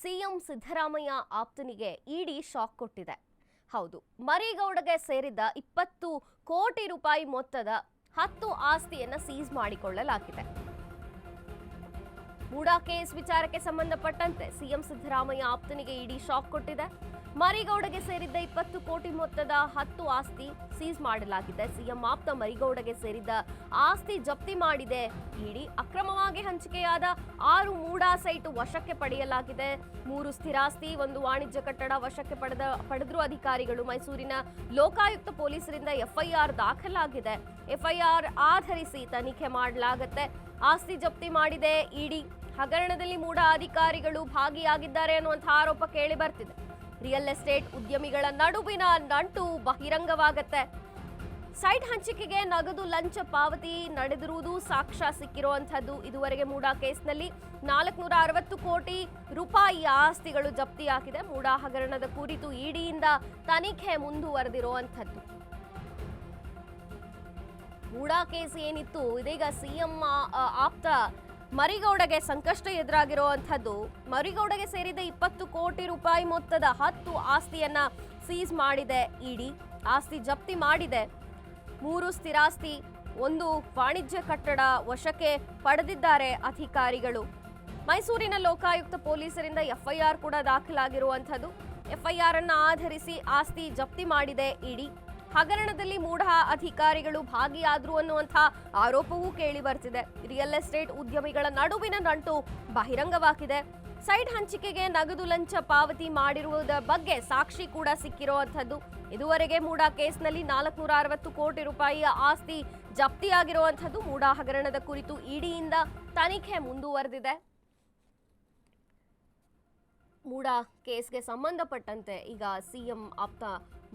CM Siddaramaiah ಆಪ್ತನಿಗೆ ಇಡಿ shock ಕೊಟ್ಟಿದೆ. ಹೌದು, ಮರಿಗೌಡಗೆ ಸೇರಿದ 20 ಕೋಟಿ ರೂಪಾಯಿ ಮೊತ್ತದ 10 ಆಸ್ತಿಯನ್ನ ಸೀಸ್ ಮಾಡಿಕೊಳ್ಳಲಾಗಿದೆ. ಮೂಡಾ ಕೇಸ್ ವಿಚಾರಕ್ಕೆ ಸಂಬಂಧಪಟ್ಟಂತೆ ಸಿಎಂ ಸಿದ್ದರಾಮಯ್ಯ ಆಪ್ತನಿಗೆ ಇಡಿ ಶಾಕ್ ಕೊಟ್ಟಿದೆ. ಮರಿಗೌಡಗೆ ಸೇರಿದ್ದ 20 ಕೋಟಿ ಮೊತ್ತದ 10 ಆಸ್ತಿ ಸೀಸ್ ಮಾಡಲಾಗಿದೆ. ಸಿಎಂ ಆಪ್ತ ಮರಿಗೌಡಗೆ ಸೇರಿದ್ದ ಆಸ್ತಿ ಜಪ್ತಿ ಮಾಡಿದೆ ಇಡಿ. ಅಕ್ರಮವಾಗಿ ಹಂಚಿಕೆಯಾದ 6 ಮೂಡಾ ಸೈಟ್ ವಶಕ್ಕೆ ಪಡೆಯಲಾಗಿದೆ. 3 ಸ್ಥಿರಾಸ್ತಿ, 1 ವಾಣಿಜ್ಯ ಕಟ್ಟಡ ವಶಕ್ಕೆ ಪಡೆದ್ರು ಅಧಿಕಾರಿಗಳು. ಮೈಸೂರಿನ ಲೋಕಾಯುಕ್ತ ಪೊಲೀಸರಿಂದ ಎಫ್ಐಆರ್ ದಾಖಲಾಗಿದೆ. ಎಫ್ಐಆರ್ ಆಧರಿಸಿ ತನಿಖೆ ಮಾಡಲಾಗುತ್ತೆ. ಆಸ್ತಿ ಜಪ್ತಿ ಮಾಡಿದೆ ಇಡಿ. ಹಗರಣದಲ್ಲಿ ಮೂಡಾ ಅಧಿಕಾರಿಗಳು ಭಾಗಿಯಾಗಿದ್ದಾರೆ ಅನ್ನುವಂತಹ ಆರೋಪ ಕೇಳಿ ಬರ್ತಿದೆ. ರಿಯಲ್ ಎಸ್ಟೇಟ್ ಉದ್ಯಮಿಗಳ ನಡುವಿನ ನಂಟು ಬಹಿರಂಗವಾಗುತ್ತೆ. ಸೈಟ್ ಹಂಚಿಕೆಗೆ ನಗದು ಲಂಚ ಪಾವತಿ ನಡೆದಿರುವುದು ಸಾಕ್ಷ್ಯ ಸಿಕ್ಕಿರುವಂತಹದ್ದು. ಇದುವರೆಗೆ ಮೂಡಾ ಕೇಸ್ನಲ್ಲಿ 460 ಕೋಟಿ ರೂಪಾಯಿ ಆಸ್ತಿಗಳು ಜಪ್ತಿಯಾಗಿದೆ. ಮೂಡಾ ಹಗರಣದ ಕುರಿತು ಇಡಿಯಿಂದ ತನಿಖೆ ಮುಂದುವರೆದಿರುವಂತಹದ್ದು. ಮೂಡಾ ಕೇಸ್ ಏನಿತ್ತು, ಇದೀಗ ಸಿಎಂ ಆಪ್ತ ಮರಿಗೌಡಗೆ ಸಂಕಷ್ಟ ಎದುರಾಗಿರುವಂತಹದ್ದು. ಮರಿಗೌಡಗೆ ಸೇರಿದ 20 ಕೋಟಿ ರೂಪಾಯಿ ಮೊತ್ತದ 10 ಆಸ್ತಿಯನ್ನ ಸೀಸ್ ಮಾಡಿದೆ ಇಡಿ. ಆಸ್ತಿ ಜಪ್ತಿ ಮಾಡಿದೆ. 3 ಸ್ಥಿರಾಸ್ತಿ, 1 ವಾಣಿಜ್ಯ ಕಟ್ಟಡ ವಶಕ್ಕೆ ಪಡೆದಿದ್ದಾರೆ ಅಧಿಕಾರಿಗಳು. ಮೈಸೂರಿನ ಲೋಕಾಯುಕ್ತ ಪೊಲೀಸರಿಂದ ಎಫ್ಐಆರ್ ಕೂಡ ದಾಖಲಾಗಿರುವಂತಹದ್ದು. ಎಫ್ಐಆರ್ ಅನ್ನ ಆಧರಿಸಿ ಆಸ್ತಿ ಜಪ್ತಿ ಮಾಡಿದೆ ಇಡಿ. ಹಗರಣದಲ್ಲಿ ಮೂಡಾ ಅಧಿಕಾರಿಗಳು ಭಾಗಿಯಾದ್ರು ಅನ್ನುವಂತಹ ಆರೋಪವೂ ಕೇಳಿ ಬರ್ತಿದೆ. ರಿಯಲ್ ಎಸ್ಟೇಟ್ ಉದ್ಯಮಿಗಳ ನಡುವಿನ ನಂಟು ಬಹಿರಂಗವಾಗಿದೆ. ಸೈಟ್ ಹಂಚಿಕೆಗೆ ನಗದು ಲಂಚ ಪಾವತಿ ಮಾಡಿರುವುದರ ಬಗ್ಗೆ ಸಾಕ್ಷಿ ಕೂಡ ಸಿಕ್ಕಿರುವಂತಹದ್ದು. ಇದುವರೆಗೆ ಮೂಡಾ ಕೇಸ್ನಲ್ಲಿ 460 ಕೋಟಿ ರೂಪಾಯಿಯ ಆಸ್ತಿ ಜಪ್ತಿಯಾಗಿರುವಂತಹದ್ದು. ಮೂಡಾ ಹಗರಣದ ಕುರಿತು ಇಡಿಯಿಂದ ತನಿಖೆ ಮುಂದುವರೆದಿದೆ. ಮೂಡಾ ಕೇಸ್ಗೆ ಸಂಬಂಧಪಟ್ಟಂತೆ ಈಗ ಸಿಎಂ ಆಪ್ತ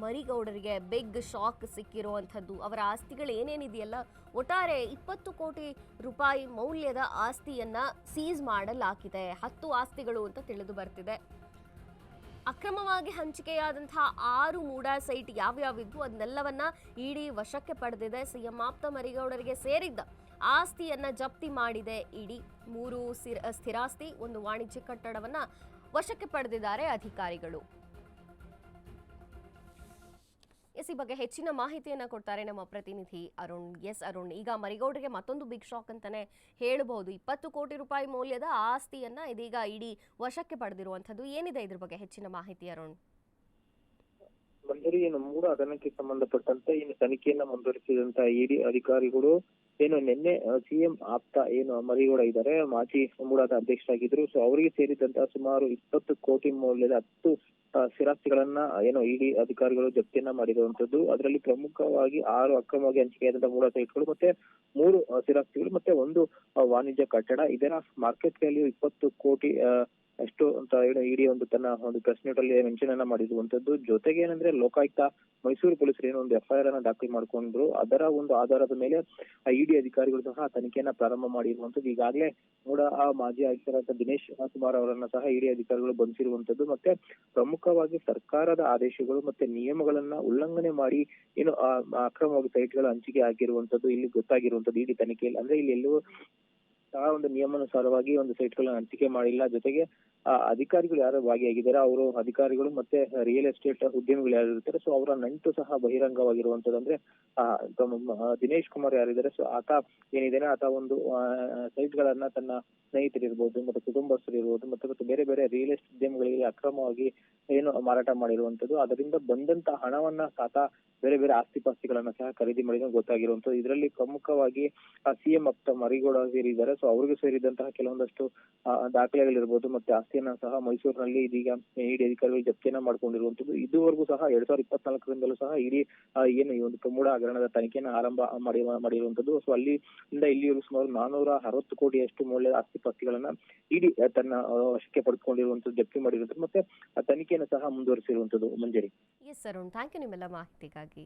ಮರಿಗೌಡರಿಗೆ ಬಿಗ್ ಶಾಕ್ ಸಿಕ್ಕಿರುವಂಥದ್ದು. ಅವರ ಆಸ್ತಿಗಳು ಏನೇನಿದೆಯಲ್ಲ, ಒಟ್ಟಾರೆ 20 ಕೋಟಿ ರೂಪಾಯಿ ಮೌಲ್ಯದ ಆಸ್ತಿಯನ್ನ ಸೀಸ್ ಮಾಡಲಾಗಿದೆ. 10 ಆಸ್ತಿಗಳು ಅಂತ ತಿಳಿದು ಬರ್ತಿದೆ. ಅಕ್ರಮವಾಗಿ ಹಂಚಿಕೆಯಾದಂತಹ 6 ಮೂಡಾ ಸೈಟ್ ಯಾವ್ಯಾವಿದ್ದು ಅದನ್ನೆಲ್ಲವನ್ನ ಇಡಿ ವಶಕ್ಕೆ ಪಡೆದಿದೆ. ಸಿಎಂ ಆಪ್ತ ಮರಿಗೌಡರಿಗೆ ಸೇರಿದ್ದ ಆಸ್ತಿಯನ್ನ ಜಪ್ತಿ ಮಾಡಿದೆ ಇಡಿ. 3 ಸ್ಥಿರಾಸ್ತಿ, 1 ವಾಣಿಜ್ಯ ಕಟ್ಟಡವನ್ನ ವಶಕ್ಕೆ ಪಡೆದಿದ್ದಾರೆ ಅಧಿಕಾರಿಗಳು. ಈ ಬಗ್ಗೆ ಹೆಚ್ಚಿನ ಮಾಹಿತಿಯನ್ನ ಕೊಡ್ತಾರೆ ನಮ್ಮ ಪ್ರತಿನಿಧಿ ಅರುಣ್. ಅರುಣ್, ಈಗ ಮರಿಗೌಡರಿಗೆ ಮತ್ತೊಂದು ಬಿಗ್ ಶಾಕ್ ಅಂತಾನೆ ಹೇಳಬಹುದು. 20 ಕೋಟಿ ರೂಪಾಯಿ ಮೌಲ್ಯದ ಆಸ್ತಿಯನ್ನ ಇದೀಗ ಇಡಿ ವಶಕ್ಕೆ ಪಡೆದಿರುವಂತದ್ದು. ಏನಿದೆ ಇದ್ರ ಬಗ್ಗೆ ಹೆಚ್ಚಿನ ಮಾಹಿತಿ ಅರುಣ್? ಮಂಜರಿ, ಮೂಡಾ ಹಗರಣಕ್ಕೆ ಸಂಬಂಧಪಟ್ಟಂತೆ ತನಿಖೆಯನ್ನ ಮುಂದುವರಿಸಿದಂತ ಇಡಿ ಅಧಿಕಾರಿಗಳು ನಿನ್ನೆ ಸಿಎಂ ಆಪ್ತ ಮರಿಗೌಡ ಇದ್ದಾರೆ, ಮಾಜಿ ಮೂಡಾದ ಅಧ್ಯಕ್ಷರಾಗಿದ್ರು. ಸೊ ಅವರಿಗೆ ಸೇರಿದಂತಹ ಸುಮಾರು 20 ಕೋಟಿ ಮೌಲ್ಯದ 10 ಸ್ಥಿರಾಸ್ತಿಗಳನ್ನ ಇಡಿ ಅಧಿಕಾರಿಗಳು ಜಪ್ತಿಯನ್ನ ಮಾಡಿರುವಂತದ್ದು. ಅದರಲ್ಲಿ ಪ್ರಮುಖವಾಗಿ 6 ಅಕ್ರಮವಾಗಿ ಹಂಚಿಕೆಯಾದಂತಹ ಮೂಡಾ ಸೈಟ್ಗಳು, ಮತ್ತೆ 3 ಸ್ಥಿರಾಸ್ತಿಗಳು, ಮತ್ತೆ 1 ವಾಣಿಜ್ಯ ಕಟ್ಟಡ. ಇದರ ಮಾರ್ಕೆಟ್ ವ್ಯಾಲ್ಯೂ 20 ಕೋಟಿ ಅಷ್ಟು ಅಂತ ಇಡಿ ತನ್ನ ಒಂದು ಪ್ರೆಸ್ ನೋಟ್ ಅಲ್ಲಿ ಮೆನ್ಷನ್ ಅನ್ನ ಮಾಡಿರುವಂತದ್ದು. ಜೊತೆಗೆ ಏನಂದ್ರೆ ಲೋಕಾಯುಕ್ತ ಮೈಸೂರು ಪೊಲೀಸರು ಒಂದು ಎಫ್ಐಆರ್ ಅನ್ನ ದಾಖಲು ಮಾಡ್ಕೊಂಡ್ರು. ಅದರ ಒಂದು ಆಧಾರದ ಮೇಲೆ ಇಡಿ ಅಧಿಕಾರಿಗಳು ಸಹ ತನಿಖೆಯನ್ನ ಪ್ರಾರಂಭ ಮಾಡಿರುವಂತದ್ದು. ಈಗಾಗಲೇ ಮೂಡಾ ಮಾಜಿ ಆಯುಕ್ತರಾದ ದಿನೇಶ್ ಕುಮಾರ್ ಅವರನ್ನ ಸಹ ಇಡಿ ಅಧಿಕಾರಿಗಳು ಬಂಧಿಸಿರುವಂತದ್ದು. ಮತ್ತೆ ಪ್ರಮುಖವಾಗಿ ಸರ್ಕಾರದ ಆದೇಶಗಳು ಮತ್ತೆ ನಿಯಮಗಳನ್ನ ಉಲ್ಲಂಘನೆ ಮಾಡಿ ಅಕ್ರಮವಾಗಿ ಸೈಟ್ಗಳ ಹಂಚಿಕೆ ಆಗಿರುವಂತದ್ದು ಇಲ್ಲಿ ಗೊತ್ತಾಗಿರುವಂತದ್ದು ಇಡಿ ತನಿಖೆಯಲ್ಲಿ. ಅಂದ್ರೆ ಇಲ್ಲಿ ಎಲ್ಲೂ ಸಹ ಒಂದು ನಿಯಮಾನುಸಾರವಾಗಿ ಒಂದು ಸೈಟ್ಗಳನ್ನ ಹಂಚಿಕೆ ಮಾಡಿಲ್ಲ. ಜೊತೆಗೆ ಅಧಿಕಾರಿಗಳು ಯಾರು ಭಾಗಿಯಾಗಿದ್ದಾರೆ ಅವರು ಅಧಿಕಾರಿಗಳು ಮತ್ತೆ ರಿಯಲ್ ಎಸ್ಟೇಟ್ ಉದ್ಯಮಿಗಳು ಯಾರು ಇರ್ತಾರೆ, ಸೊ ಅವರ ನಂಟು ಸಹ ಬಹಿರಂಗವಾಗಿರುವಂತದ್ದು. ಅಂದ್ರೆ ದಿನೇಶ್ ಕುಮಾರ್ ಯಾರಿದ್ದಾರೆ, ಸೊ ಆತ ಆತ ಒಂದು ಸೈಟ್ ಗಳನ್ನ ತನ್ನ ಸ್ನೇಹಿತರಿರ್ಬೋದು, ಮತ್ತೆ ಕುಟುಂಬಸ್ಥರು ಇರ್ಬೋದು, ಮತ್ತೆ ಬೇರೆ ಬೇರೆ ರಿಯಲ್ ಎಸ್ಟೇಟ್ ಉದ್ಯಮಿಗಳಿಗೆ ಅಕ್ರಮವಾಗಿ ಮಾರಾಟ ಮಾಡಿರುವಂತದ್ದು. ಅದರಿಂದ ಬಂದಂತ ಹಣವನ್ನ ಆತ ಬೇರೆ ಬೇರೆ ಆಸ್ತಿ ಪಾಸ್ತಿಗಳನ್ನ ಸಹ ಖರೀದಿ ಮಾಡಿದ ಗೊತ್ತಾಗಿರುವಂತದ್ದು. ಇದರಲ್ಲಿ ಪ್ರಮುಖವಾಗಿ ಸಿಎಂ ಆಪ್ತ ಮರಿಗೌಡ ಸೇರಿದ್ದಾರೆ. ಸೊ ಅವ್ರಿಗೆ ಸೇರಿದಂತಹ ಕೆಲವೊಂದಷ್ಟು ದಾಖಲೆಗಳಿರ್ಬೋದು, ಮತ್ತೆ ಆಸ್ತಿಯನ್ನ ಸಹ ಮೈಸೂರಿನಲ್ಲಿ ಇದೀಗ ಇಡಿ ಅಧಿಕಾರಿಗಳು ಜಪ್ತಿಯನ್ನ ಮಾಡ್ಕೊಂಡಿರುವಂತದ್ದು. ಇದುವರೆಗೂ ಸಹ 2024ರಿಂದಲೂ ಸಹ ಇಡಿ ಈ ಒಂದು ಮೂಡಾ ಹಗರಣದ ತನಿಖೆಯನ್ನ ಆರಂಭ ಮಾಡಿರುವಂತದ್ದು. ಸೊ ಅಲ್ಲಿಂದ ಇಲ್ಲಿವರೆಗೂ ಸುಮಾರು 460 ಕೋಟಿಯಷ್ಟು ಮೌಲ್ಯದ ಆಸ್ತಿ ಪಾಸ್ತಿಗಳನ್ನ ಇಡಿ ತನ್ನ ವಶಕ್ಕೆ ಪಡೆದುಕೊಂಡಿರುವಂತದ್ದು, ಜಪ್ತಿ ಮಾಡಿರುವಂತದ್ದು, ಮತ್ತೆ ತನಿಖೆಯನ್ನು ಸಹ ಮುಂದುವರಿಸಿರುವಂತದ್ದು. ಮಂಜರಿ, ಅರುಣ್, ಥ್ಯಾಂಕ್ ಯು ನಿಮ್ಮೆಲ್ಲ ಮಾಹಿತಿಗಾಗಿ.